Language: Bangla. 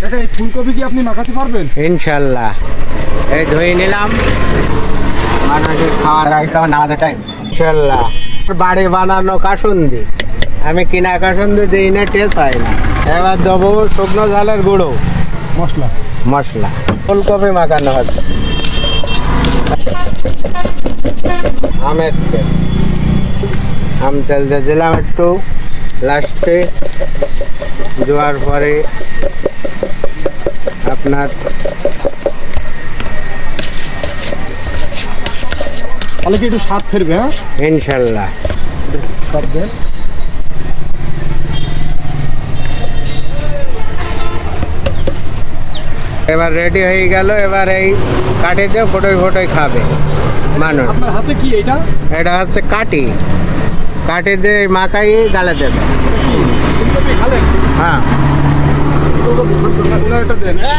এটা এই ফুলকপি কি আপনি মাখাতে পারবেন? ইনশাল্লাহ। এই ধুয়ে নিলাম, মানুষের খাওয়ার একদম নামাজের টাইম। ইনশাল্লাহ বাড়ি বানানো কাসুন্দি, আমি কিনা কাসুন্দি দিই না, টেস্ট হয় না। এবার দেবো শুকনো ঝালের গুঁড়ো, মশলা মশলা। ফুলকপি মাখানো হচ্ছে। আমের তেল, আম তেল দিয়ে দিলাম একটু লাস্টে, দেওয়ার পরে আপনার তাহলে কি একটু স্বাদ ফিরবে? হ্যাঁ, ইনশাল্লাহ। সব দেন। এবার রেডি হয়ে গেল। এবার এই কাঠিতে ফটোই ফটোই খাবে মানুষ। আপনার হাতে কি এটা? এটা হচ্ছে কাঠি, কাঠি দিয়ে মাখাই গালে দেবে। কি ফুলকপি খালেন? হ্যাঁ। এটা দেন।